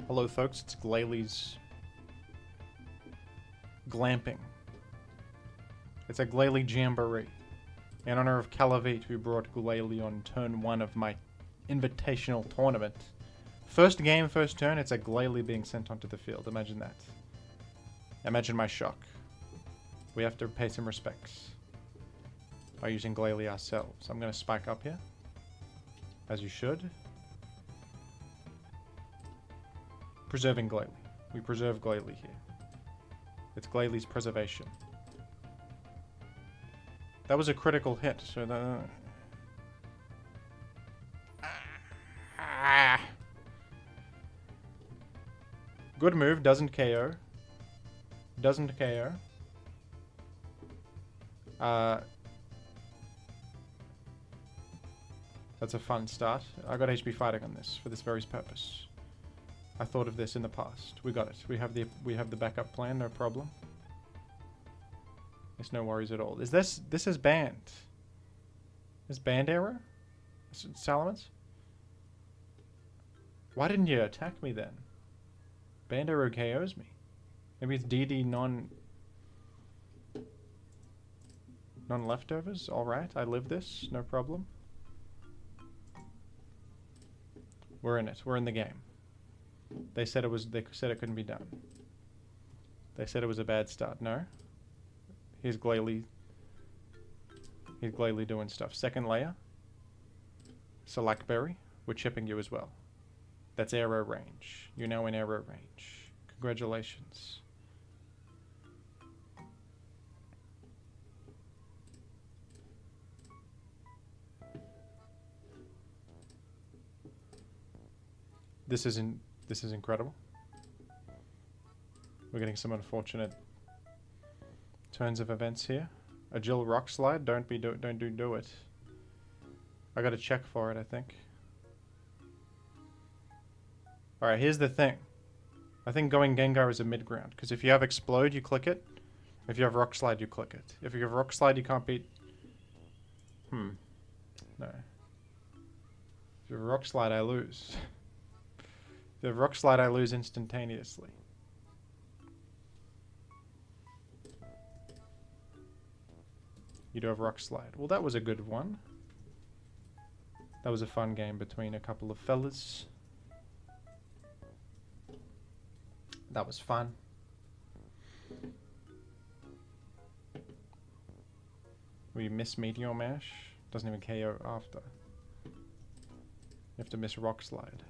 Hello folks, it's Glalie Glamping. It's a Glalie Jamboree. In honor of Calavate, who brought Glalie on turn 1 of my invitational tournament. First game, first turn, it's a Glalie being sent onto the field. Imagine that. Imagine my shock. We have to pay some respects by using Glalie ourselves. I'm going to spike up here, as you should. Preserving Glalie. We preserve Glalie here. It's Glalie's preservation. That was a critical hit, so the... Good move, doesn't KO. Doesn't KO. That's a fun start. I got HP fighting on this for this very purpose. I thought of this in the past. We got it. We have the backup plan, no problem. There's no worries at all. Is this is banned? Is banned error? Salamence? Why didn't you attack me then? Banned error KOs me. Maybe it's DD non-leftovers? Alright, I live this, no problem. We're in it. We're in the game. They said it couldn't be done. They said it was a bad start. No. Here's Glalie. Here's Glalie doing stuff. Second layer. Selakberry. We're chipping you as well. That's arrow range. You're now in arrow range. Congratulations. This is incredible. We're getting some unfortunate turns of events here. A Jill rock slide. Don't do it. I got to check for it, I think. All right, here's the thing. I think going Gengar is a mid ground because if you have explode, you click it. If you have rock slide, you click it. If you have rock slide, you can't beat. No. If you have rock slide, I lose. If you have rock slide, I lose instantaneously. You do have rock slide. Well, that was a good one. That was a fun game between a couple of fellas. That was fun. We miss Meteor Mash. Doesn't even KO after. You have to miss Rock Slide.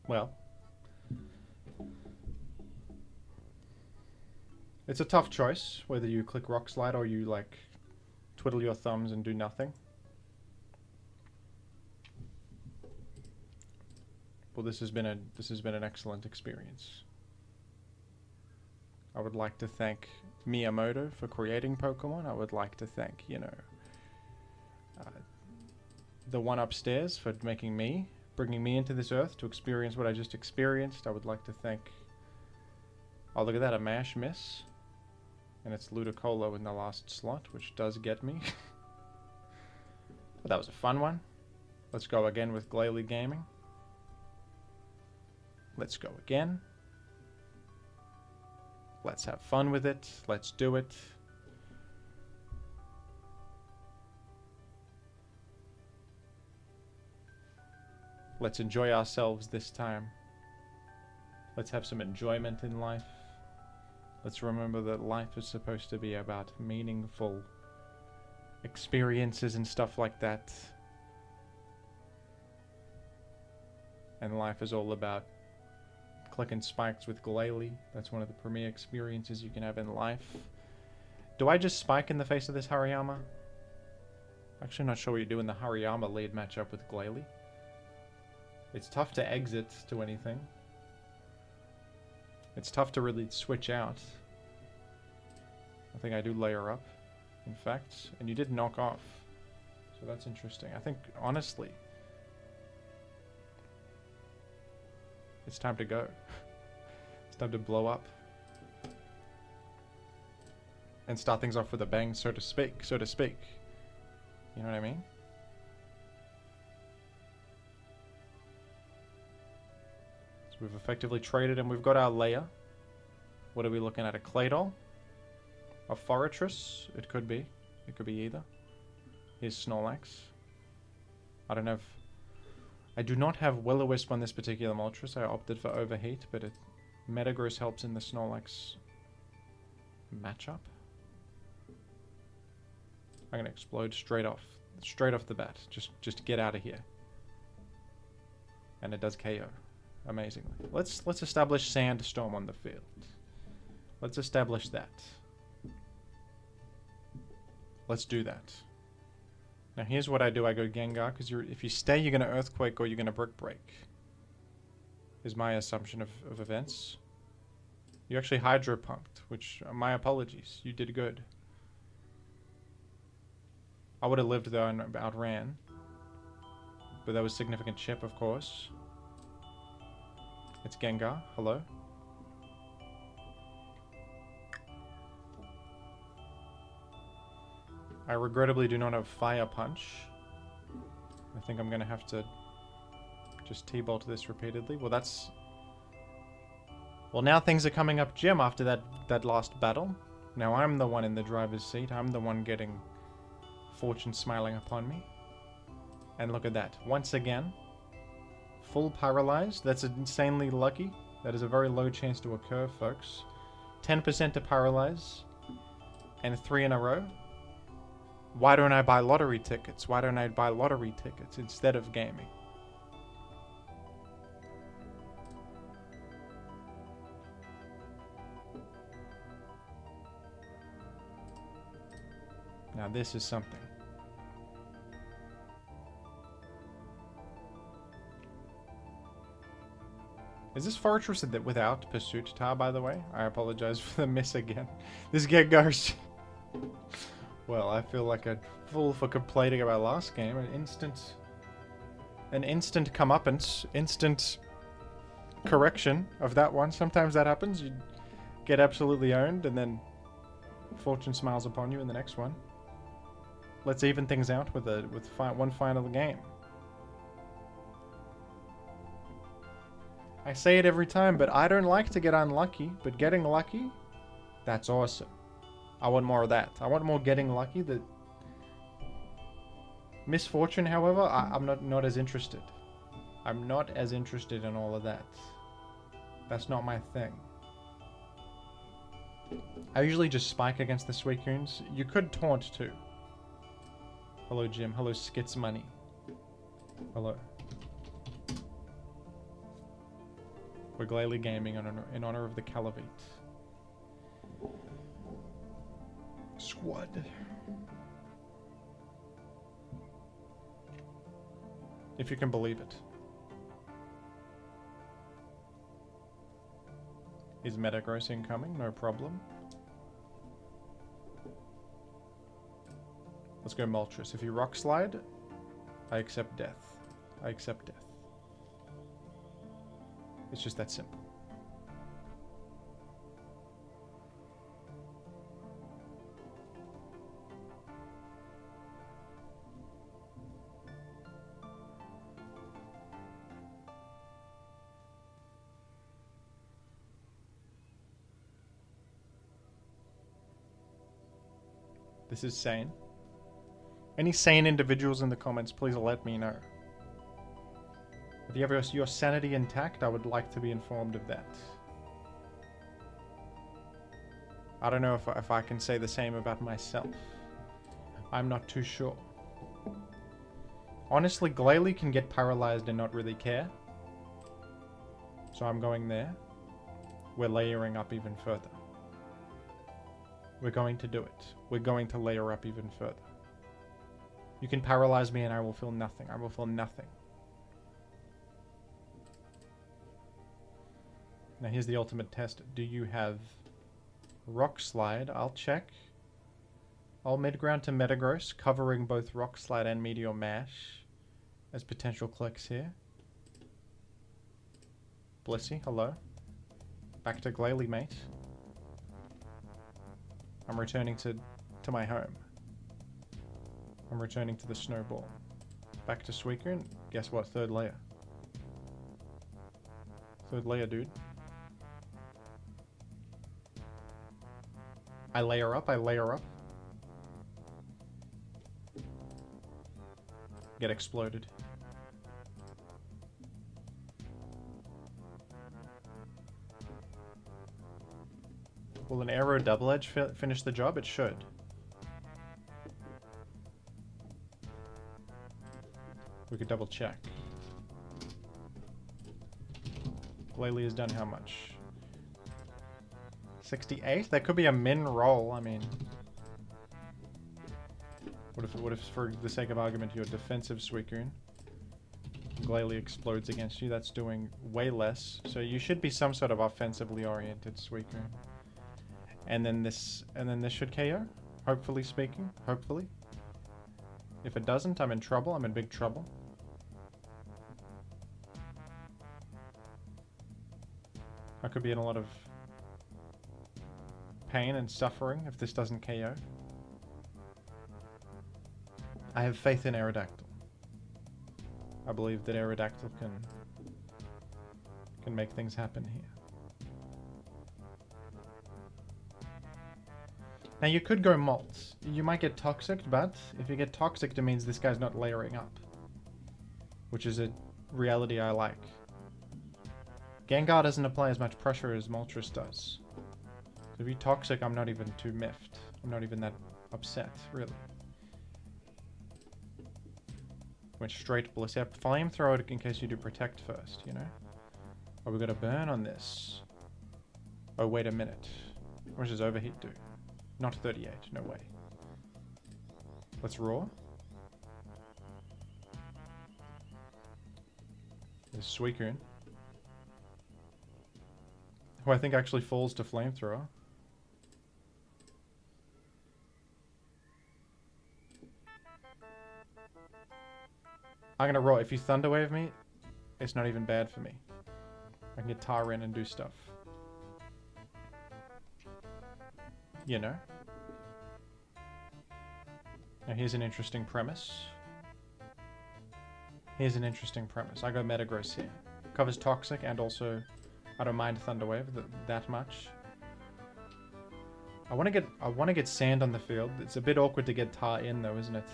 Well, it's a tough choice whether you click Rock Slide or you like twiddle your thumbs and do nothing. Well, this has been an excellent experience. I would like to thank Miyamoto for creating Pokemon. I would like to thank, you know, the one upstairs for bringing me into this earth to experience what I just experienced. I would like to thank... Oh, look at that, a mash miss. And it's Ludicolo in the last slot, which does get me. But that was a fun one. Let's go again with Glalie Gaming. Let's go again. Let's have fun with it. Let's do it. Let's enjoy ourselves this time. Let's have some enjoyment in life. Let's remember that life is supposed to be about meaningful experiences and stuff like that. And life is all about clicking spikes with Glalie. That's one of the premier experiences you can have in life. Do I just spike in the face of this Hariyama? Actually, not sure what you do in the Hariyama lead matchup with Glalie. It's tough to exit to anything. It's tough to really switch out. I think I do layer up, in fact. And you did knock off. So that's interesting. I think, honestly, It's time to go. It's time to blow up. And start things off with a bang, so to speak. So to speak. You know what I mean? So we've effectively traded and we've got our layer. What are we looking at? A Claydol? A Forretress? It could be. It could be either. Here's Snorlax. I don't know if... I do not have Will-O-Wisp on this particular Moltres. I opted for Overheat, but Metagross helps in the Snorlax matchup. I'm gonna explode straight off the bat. Just get out of here. And it does KO, amazingly. Let's establish Sandstorm on the field. Let's establish that. Let's do that. Now here's what I do. I go Gengar, because if you stay, you're going to Earthquake or you're going to Brick Break. Is my assumption of events. You actually Hydro Pumped, which, my apologies. You did good. I would have lived though and outran. But that was significant chip, of course. It's Gengar. Hello. I regrettably do not have Fire Punch. I think I'm going to have to just T-Bolt this repeatedly. Well, that's... Well, now things are coming up Jim after that last battle. Now I'm the one in the driver's seat. I'm the one getting fortune smiling upon me. And look at that. Once again, full paralyzed. That's insanely lucky. That is a very low chance to occur, folks. 10% to paralyze. And 3 in a row. Why don't I buy lottery tickets? Why don't I buy lottery tickets instead of gaming? Now this is something. Is this Fortress without Pursuit Tar, by the way? I apologize for the miss again. This Gengar's... Well, I feel like a fool for complaining about last game. An instant comeuppance, instant correction of that one. Sometimes that happens. You get absolutely owned, and then fortune smiles upon you in the next one. Let's even things out with one final game. I say it every time, but I don't like to get unlucky. But getting lucky, that's awesome. I want more of that. I want more getting lucky. The misfortune, however, I'm not as interested. I'm not as interested in all of that. That's not my thing. I usually just spike against the Suicunes. You could taunt too. Hello, Jim. Hello, Skits Money. Hello. We're Glalie Gaming in honor of the Calavite. Squad. If you can believe it. Is Metagross incoming? No problem. Let's go Moltres. If you Rock Slide, I accept death. I accept death. It's just that simple. This is sane. Any sane individuals in the comments, please let me know. If you have your sanity intact, I would like to be informed of that. I don't know if I can say the same about myself. I'm not too sure. Honestly, Glalie can get paralyzed and not really care. So I'm going there. We're layering up even further. We're going to do it. We're going to layer up even further. You can paralyze me and I will feel nothing. I will feel nothing. Now here's the ultimate test. Do you have Rock Slide? I'll check. I'll mid-ground to Metagross, covering both Rock Slide and Meteor Mash as potential clicks here. Blissey, hello. Back to Glalie, mate. I'm returning to my home. I'm returning to the Snowball. Back to Suicune. Guess what? Third layer. Third layer, dude. I layer up, I layer up. Get exploded. Will an arrow double edge finish the job? It should. We could double check. Glalie has done how much? 68? That could be a min roll, I mean. What if for the sake of argument you're defensive Suicune? Glalie explodes against you, that's doing way less. So you should be some sort of offensively oriented Suicune. And then this should KO, hopefully speaking, hopefully. If it doesn't, I'm in trouble, I'm in big trouble. I could be in a lot of pain and suffering if this doesn't KO. I have faith in Aerodactyl. I believe that Aerodactyl can make things happen here. Now you could go Molt. You might get Toxic, but if you get Toxic, it means this guy's not layering up. Which is a reality I like. Gengar doesn't apply as much pressure as Moltres does. So if you Toxic, I'm not even too miffed. I'm not even that upset, really. Went straight Bliss. Yeah, Flamethrower in case you do Protect first, you know? Oh, we got a burn on this. Oh, wait a minute. What does Overheat do? Not 38, no way. Let's Roar. There's Suicune. Who I think actually falls to Flamethrower. I'm gonna Roar. If you Thunder Wave me, it's not even bad for me. I can get Tar in and do stuff. You know? Now here's an interesting premise. Here's an interesting premise. I go Metagross here. Covers Toxic and also I don't mind Thunder Wave that much. I want to get Sand on the field. It's a bit awkward to get Tar in though, isn't it?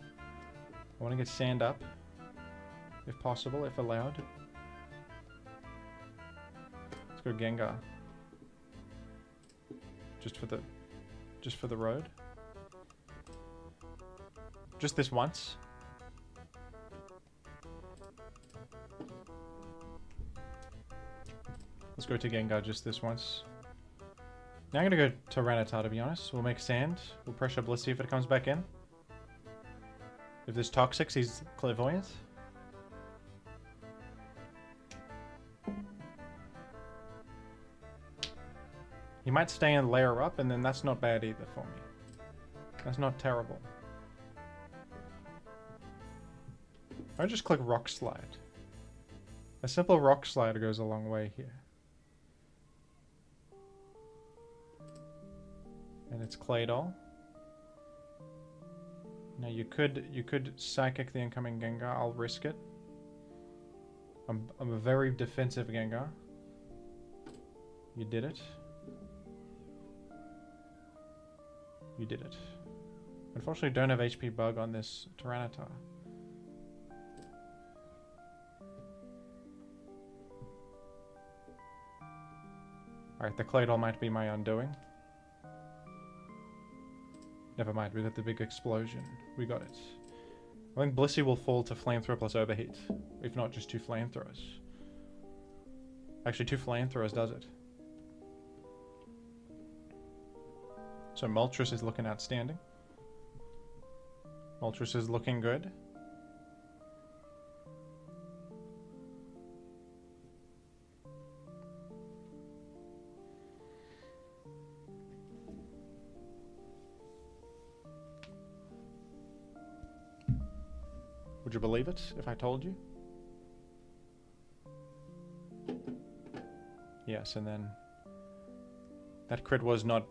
I want to get Sand up, if possible, if allowed. Let's go Gengar. Just for the road. Just this once. Let's go to Gengar just this once. Now I'm gonna go Tyranitar, to be honest. We'll make Sand. We'll pressure Blissey if it comes back in. If there's Toxics, he's Clairvoyant. He might stay and layer up, and then that's not bad either for me. That's not terrible. I just click Rock Slide. A simple Rock Slide goes a long way here. And it's Claydol. Now you could Psychic the incoming Gengar. I'll risk it. I'm a very defensive Gengar. You did it. You did it. Unfortunately, don't have HP Bug on this Tyranitar. Alright, the Claydol might be my undoing. Never mind, we got the big explosion. We got it. I think Blissey will fall to Flamethrower plus Overheat. If not, just 2 Flamethrowers. Actually, 2 Flamethrowers does it. So Moltres is looking outstanding. Moltres is looking good. Would you believe it if I told you? Yes, and then that crit was not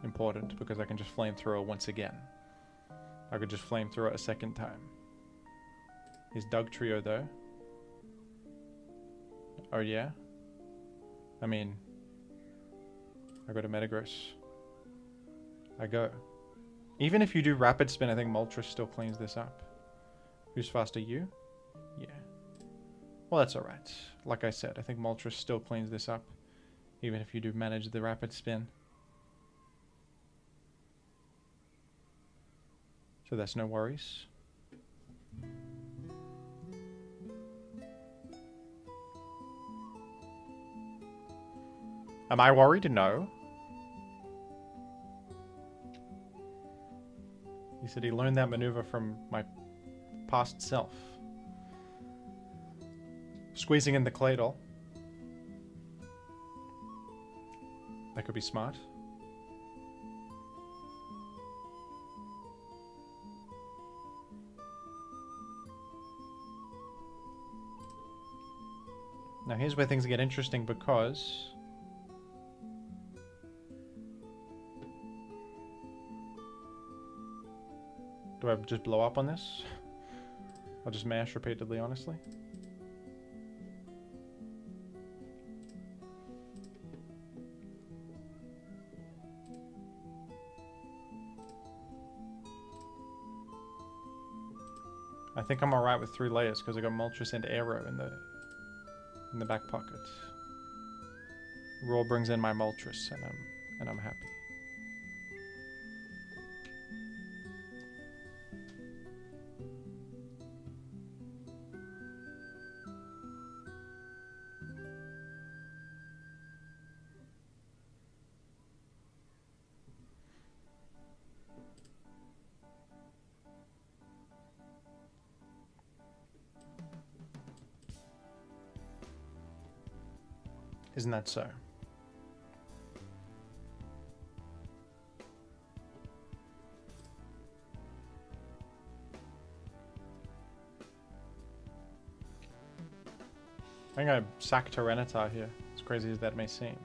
important because I can just flamethrower once again. I could just flamethrower a second time. He's Doug Trio though. Oh yeah? I mean, I go to Metagross. I go. Even if you do Rapid Spin, I think Moltres still cleans this up. Who's faster, you? Yeah. Well, that's alright. Like I said, I think Moltres still cleans this up. Even if you do manage the Rapid Spin. So that's no worries. Am I worried? No. He said he learned that maneuver from my past self. Squeezing in the Claydol. That could be smart. Now here's where things get interesting because do I just blow up on this? I'll just mash repeatedly, honestly. I think I'm alright with 3 layers because I got Moltres and Aero in the back pocket. Raw brings in my Moltres and I'm happy. Isn't that so? I think I sacked Tyranitar here, as crazy as that may seem.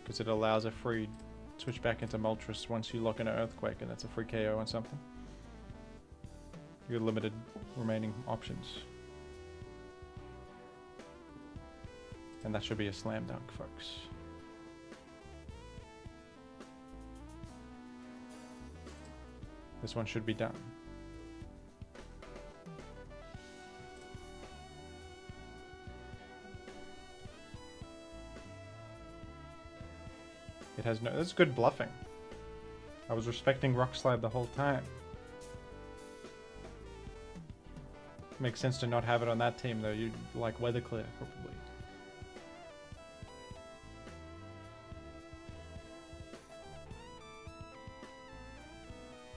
Because it allows a free switch back into Moltres once you lock in an Earthquake, and that's a free KO on something. You got limited remaining options. And that should be a slam dunk, folks. This one should be done. It has no... That's good bluffing. I was respecting Rock Slide the whole time. Makes sense to not have it on that team, though. You'd like Weather Clear, probably.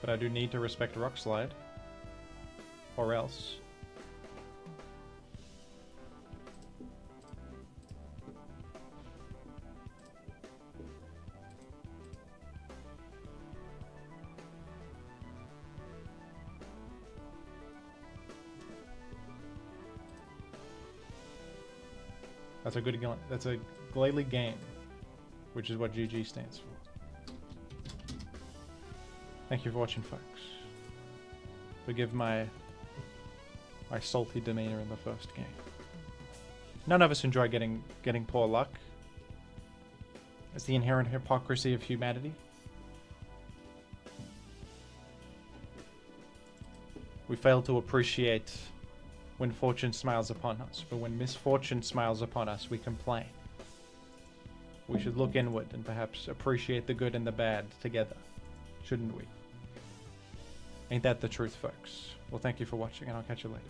But I do need to respect Rock Slide. Or else. That's a good game. That's a Glalie game, which is what GG stands for. Thank you for watching, folks. Forgive my salty demeanor in the first game. None of us enjoy getting poor luck. It's the inherent hypocrisy of humanity. We fail to appreciate when fortune smiles upon us, but when misfortune smiles upon us, we complain. We should look inward and perhaps appreciate the good and the bad together, shouldn't we? Ain't that the truth, folks? Well, thank you for watching, and I'll catch you later.